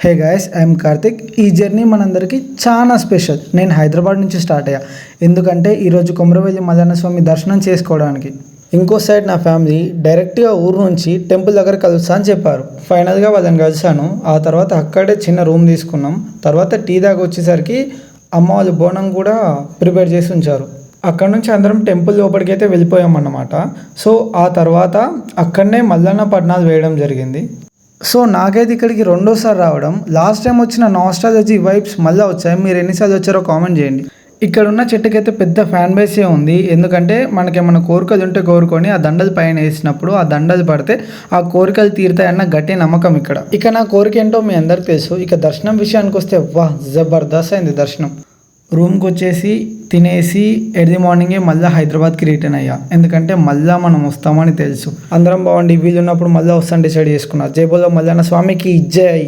Hey guys, I'm Karthik. ఈ journey మనందరికీ చాలా స్పెషల్. నేను హైదరాబాద్ నుంచి స్టార్ట్ అయ్యా, ఎందుకంటే ఈరోజు కొమరవెల్లి మల్లన్న స్వామి దర్శనం చేసుకోవడానికి. ఇంకో సైడ్ నా ఫ్యామిలీ డైరెక్ట్గా ఊరు నుంచి టెంపుల్ దగ్గర కలుస్తా అని చెప్పారు. ఫైనల్గా వాళ్ళని కలిసాను. ఆ తర్వాత అక్కడే చిన్న రూమ్ తీసుకున్నాం. తర్వాత టీ దాకా వచ్చేసరికి అమ్మ వాళ్ళు బోనం కూడా ప్రిపేర్ చేసి ఉంచారు. అక్కడ నుంచి అందరం టెంపుల్ లోపలికి అయితే వెళ్ళిపోయామన్నమాట. సో ఆ తర్వాత అక్కడనే మల్లన్న పట్నాలు వేయడం జరిగింది. సో నాకైతే ఇక్కడికి రెండోసారి రావడం, లాస్ట్ టైం వచ్చిన నాస్టాలజీ వైబ్స్ మళ్ళీ వచ్చాయి. మీరు ఎన్నిసార్లు వచ్చారో కామెంట్ చేయండి. ఇక్కడ ఉన్న చెట్టుకైతే పెద్ద ఫ్యాన్ బేసే ఉంది. ఎందుకంటే మనకేమన్నా కోరికలు ఉంటే కోరుకొని ఆ దండలు పైన వేసినప్పుడు ఆ దండలు పడితే ఆ కోరికలు తీరుతాయన్న గట్టి నమ్మకం ఇక్కడ. ఇక నా కోరిక ఏంటో మీ అందరికి తెలుసు. ఇక దర్శనం విషయానికి వస్తే జబర్దస్త్ అయింది దర్శనం. రూమ్కి వచ్చేసి తినేసి ఎర్లీ మార్నింగే మళ్ళీ హైదరాబాద్కి రిటర్న్ అయ్యా. ఎందుకంటే మళ్ళీ మనం వస్తామని తెలుసు. అందరం బాగుండి వీళ్ళు ఉన్నప్పుడు మళ్ళీ వస్తాను డిసైడ్ చేసుకున్నా. జై బోలో మల్లన్న స్వామికి జై.